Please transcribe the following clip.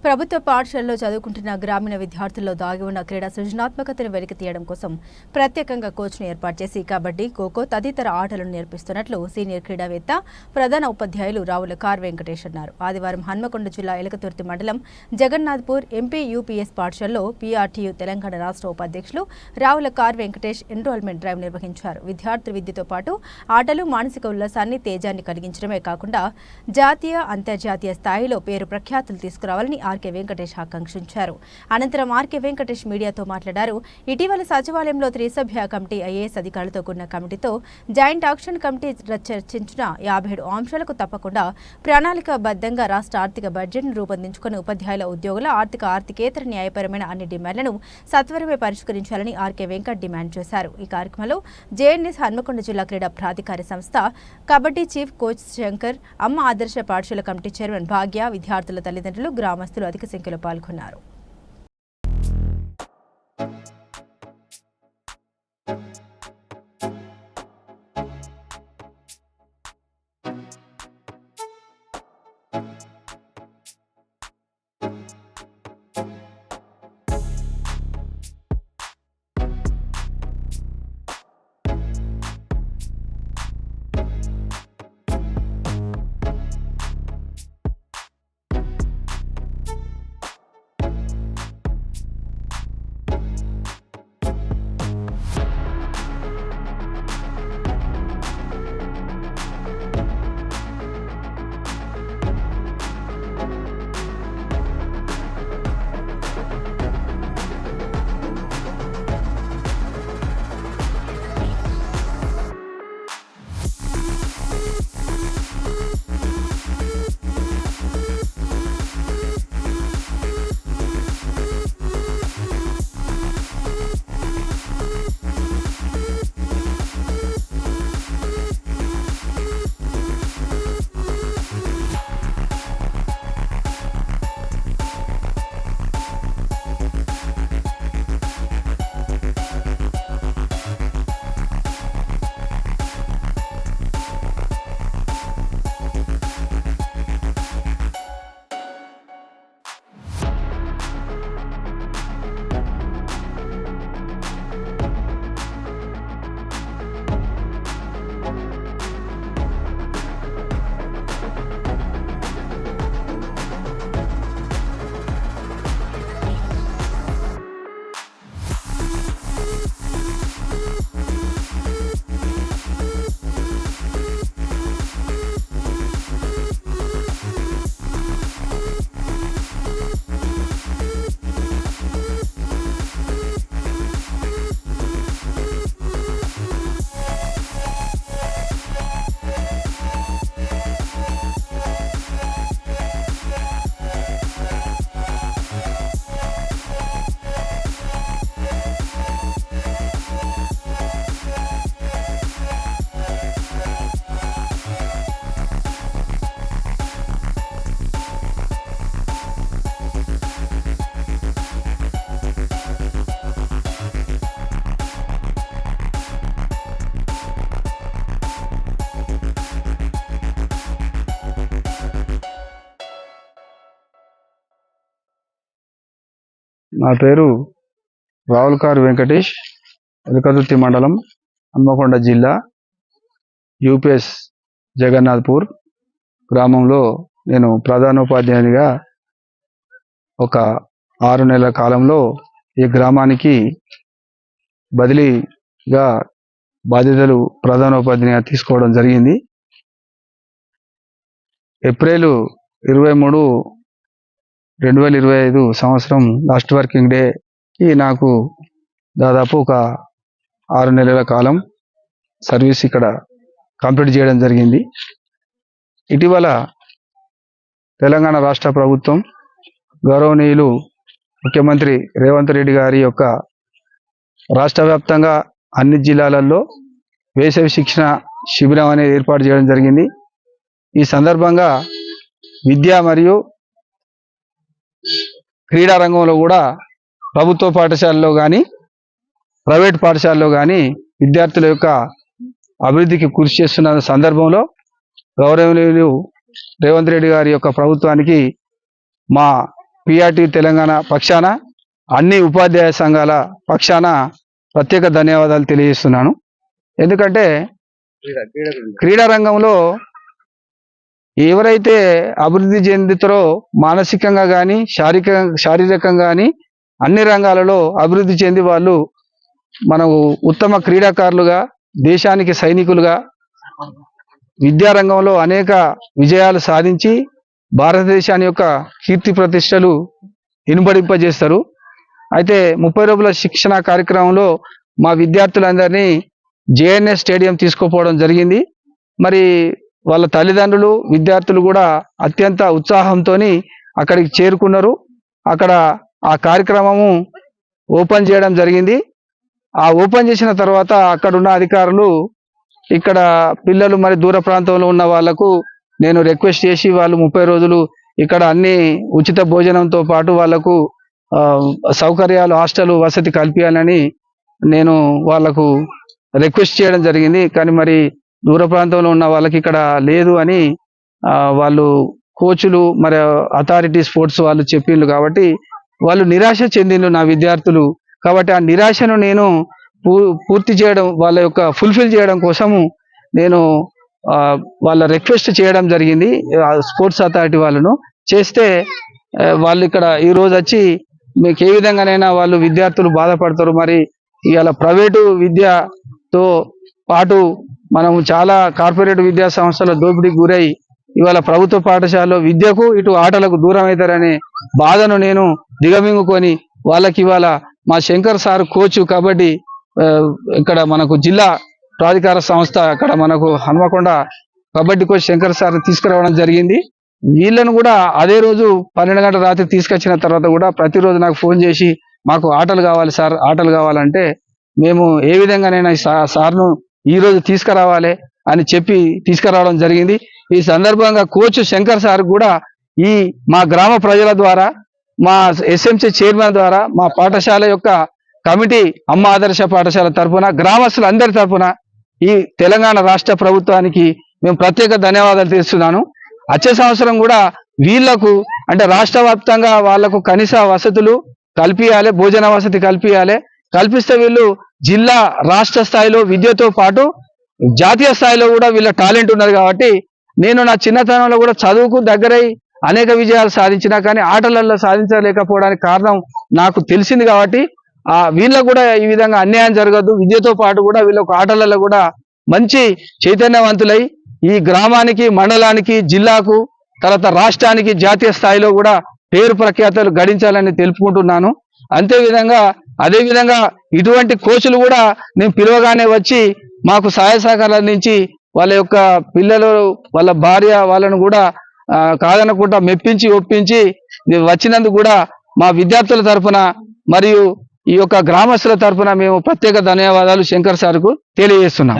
ప్రభుత్వ పాఠశాలలో చదువుకుంటున్న గ్రామీణ విద్యార్థుల్లో దాగి ఉన్న క్రీడా సృజనాత్మకతను వెలికితీయడం కోసం ప్రత్యేకంగా కోచ్ను ఏర్పాటు చేసి కబడ్డీ, ఖోఖో తదితర ఆటలను నేర్పిస్తున్నట్లు సీనియర్ క్రీడావేత్త, ప్రధాన ఉపాధ్యాయులు రావుల కార్ వెంకటేష్ అన్నారు. ఆదివారం హన్మకొండ జిల్లా ఎలకతుర్తి మండలం జగన్నాథ్పూర్ ఎంపీ యూపీఎస్ పాఠశాలలో పీఆర్టీయూ తెలంగాణ రాష్ట్ర ఉపాధ్యక్షులు రావుల కార్ వెంకటేష్ ఎన్రోల్మెంట్ డ్రైవ్ నిర్వహించారు. విద్యార్థుల విద్యతో పాటు ఆటలు మానసిక ఉల్లాసాన్ని, తేజాన్ని కలిగించడమే కాకుండా జాతీయ, అంతర్జాతీయ స్థాయిలో పేరు ప్రఖ్యాతులు తీసుకురావాలని ఆర్కే వెంకటేష్ ఆకాంక్షించారు. అనంతరం ఆర్కే వెంకటేష్ మీడియాతో మాట్లాడారు. ఇటీవల సచివాలయంలో త్రిసభ్య కమిటీ ఐఏఎస్ అధికారులతో కూడిన కమిటీతో జాయింట్ యాక్షన్ కమిటీ చర్చించిన 57 అంశాలకు తప్పకుండా ప్రణాళికాబద్ధంగా రాష్ట్ర ఆర్థిక బడ్జెట్ను రూపొందించుకుని ఉపాధ్యాయుల ఉద్యోగుల ఆర్థికేతర న్యాయపరమైన అన్ని డిమాండ్లను సత్వరమే పరిష్కరించాలని ఆర్కే వెంకట్ డిమాండ్ చేశారు. ఈ కార్యక్రమంలో జేఎన్ఎస్ హన్మకొండ జిల్లా క్రీడా ప్రాధికార సంస్థ కబడ్డీ చీఫ్ కోచ్ శంకర్, అమ్మ ఆదర్శ పాఠశాల కమిటీ చైర్మన్ భాగ్య, విద్యార్థుల తల్లిదండ్రులు, గ్రామస్తులు అధిక సంఖ్యలో పాల్గొన్నారు. నా పేరు రావుల కార్ వెంకటేష్, ఎలకతుర్తి మండలం, హన్మకొండ జిల్లా, యూపీఎస్ జగన్నాథ్పూర్ గ్రామంలో నేను ప్రధానోపాధ్యాయునిగా ఒక 6 నెలల కాలంలో ఈ గ్రామానికి బదిలీగా బాధ్యతలు ప్రధానోపాధ్యాయునిగా తీసుకోవడం జరిగింది. ఏప్రిల్ 23, 2025 సంవత్సరం లాస్ట్ వర్కింగ్ డేకి నాకు దాదాపు ఒక 6 నెలల కాలం సర్వీస్ ఇక్కడ కంప్లీట్ చేయడం జరిగింది. ఇటీవల తెలంగాణ రాష్ట్ర ప్రభుత్వం గౌరవనీయులు ముఖ్యమంత్రి రేవంత్ రెడ్డి గారి యొక్క రాష్ట్ర వ్యాప్తంగా అన్ని జిల్లాలలో వేసవి శిక్షణ శిబిరం అనేది ఏర్పాటు చేయడం జరిగింది. ఈ సందర్భంగా విద్య మరియు క్రీడా రంగంలో కూడా ప్రభుత్వ పాఠశాలలో కానీ ప్రైవేట్ పాఠశాలలో కానీ విద్యార్థుల యొక్క అభివృద్ధికి కృషి చేస్తున్న సందర్భంలో గౌరవనీయులు రేవంత్ రెడ్డి గారి యొక్క ప్రభుత్వానికి మా పిఆర్టీ తెలంగాణ పక్షాన అన్ని ఉపాధ్యాయ సంఘాల పక్షాన ప్రత్యేక ధన్యవాదాలు తెలియజేస్తున్నాను. ఎందుకంటే క్రీడా రంగంలో ఎవరైతే అభివృద్ధి చెందుతారో మానసికంగా కానీ శారీరకంగా కానీ అన్ని రంగాలలో అభివృద్ధి చెంది వాళ్ళు మనకు ఉత్తమ క్రీడాకారులుగా, దేశానికి సైనికులుగా, విద్యారంగంలో అనేక విజయాలు సాధించి భారతదేశాన్ని యొక్క కీర్తి ప్రతిష్టలు ఇనుబడింపజేస్తారు. అయితే 30 రోజుల శిక్షణ కార్యక్రమంలో మా విద్యార్థులందరినీ జేఎన్ఎస్ స్టేడియం తీసుకుపోవడం జరిగింది. మరి వాళ్ళ తల్లిదండ్రులు, విద్యార్థులు కూడా అత్యంత ఉత్సాహంతో అక్కడికి చేరుకున్నారు. అక్కడ ఆ కార్యక్రమము ఓపెన్ చేయడం జరిగింది. ఆ ఓపెన్ చేసిన తర్వాత అక్కడ ఉన్న అధికారులు ఇక్కడ పిల్లలు మరి దూర ప్రాంతంలో ఉన్న వాళ్లకు నేను రిక్వెస్ట్ చేసి వాళ్ళు 30 రోజులు ఇక్కడ అన్ని ఉచిత భోజనంతో పాటు వాళ్లకు సౌకర్యాలు, హాస్టల్ వసతి కల్పించాలని నేను వాళ్లకు రిక్వెస్ట్ చేయడం జరిగింది. కానీ మరి దూర ప్రాంతంలో ఉన్న వాళ్ళకి ఇక్కడ లేదు అని వాళ్ళు కోచ్లు మరి అథారిటీ స్పోర్ట్స్ వాళ్ళు చెప్పిండ్రు. కాబట్టి వాళ్ళు నిరాశ చెందిండ్రు నా విద్యార్థులు. కాబట్టి ఆ నిరాశను నేను పూర్తి చేయడం, వాళ్ళ యొక్క ఫుల్ఫిల్ చేయడం కోసము నేను వాళ్ళ రిక్వెస్ట్ చేయడం జరిగింది. స్పోర్ట్స్ అథారిటీ వాళ్ళను చేస్తే వాళ్ళు ఇక్కడ ఈ రోజు వచ్చి మీకు ఏ విధంగానైనా వాళ్ళు విద్యార్థులు బాధపడతారు, మరి ఇవాళ ప్రైవేటు విద్యతో పాటు మనం చాలా కార్పొరేట్ విద్యా సంస్థల దోపిడీకి గురై ఇవాళ ప్రభుత్వ పాఠశాలలో విద్యకు ఇటు ఆటలకు దూరం అవుతారనే బాధను నేను దిగమింగుకొని వాళ్ళకి ఇవాళ మా శంకర్ సార్ కోచ్ కబడ్డీ ఇక్కడ మనకు జిల్లా ప్రాధికార సంస్థ అక్కడ మనకు హన్మకొండ కబడ్డీ కోచ్ శంకర్ సార్ తీసుకురావడం జరిగింది. వీళ్ళను కూడా అదే రోజు 12 గంటల రాత్రి తీసుకొచ్చిన తర్వాత కూడా ప్రతిరోజు నాకు ఫోన్ చేసి మాకు ఆటలు కావాలి సార్, ఆటలు కావాలంటే మేము ఏ విధంగానైనా సార్ను ఈ రోజు తీసుకురావాలి అని చెప్పి తీసుకురావడం జరిగింది. ఈ సందర్భంగా కోచ్ శంకర్ సార్ కూడా ఈ మా గ్రామ ప్రజల ద్వారా, మా ఎస్ఎంసీ చైర్మన్ ద్వారా, మా పాఠశాల యొక్క కమిటీ అమ్మ ఆదర్శ పాఠశాల తరఫున, గ్రామస్తులందరి తరఫున ఈ తెలంగాణ రాష్ట్ర ప్రభుత్వానికి మేము ప్రత్యేక ధన్యవాదాలు తెలుస్తున్నాను. వచ్చే సంవత్సరం కూడా వీళ్లకు అంటే రాష్ట్ర వ్యాప్తంగా వాళ్లకు కనీస వసతులు కల్పించాలి, భోజన వసతి కల్పిస్తే వీళ్ళు జిల్లా రాష్ట్ర స్థాయిలో విద్యతో పాటు జాతీయ స్థాయిలో కూడా వీళ్ళ టాలెంట్ ఉన్నది. కాబట్టి నేను నా చిన్నతనంలో కూడా చదువుకు దగ్గరై అనేక విజయాలు సాధించినా కానీ ఆటలలో సాధించలేకపోవడానికి కారణం నాకు తెలిసింది. కాబట్టి వీళ్ళకు కూడా ఈ విధంగా అన్యాయం జరగదు, విద్యతో పాటు కూడా వీళ్ళకు ఆటలలో కూడా మంచి చైతన్యవంతులై ఈ గ్రామానికి, మండలానికి, జిల్లాకు, తర్వాత రాష్ట్రానికి, జాతీయ స్థాయిలో కూడా పేరు ప్రఖ్యాతలు గడించాలని తెలుపుకుంటున్నాను. అదేవిధంగా ఇటువంటి కోచ్లు కూడా నేను పిలవగానే వచ్చి మాకు సహాయ సహకారాలు అందించి వాళ్ళ యొక్క పిల్లలు, వాళ్ళ భార్య వాళ్ళను కూడా కాదనకుండా మెప్పించి ఒప్పించి వచ్చినందుకు కూడా మా విద్యార్థుల తరఫున మరియు ఈ యొక్క గ్రామస్తుల తరఫున మేము ప్రత్యేక ధన్యవాదాలు శంకర్ సార్కు తెలియజేస్తున్నాం.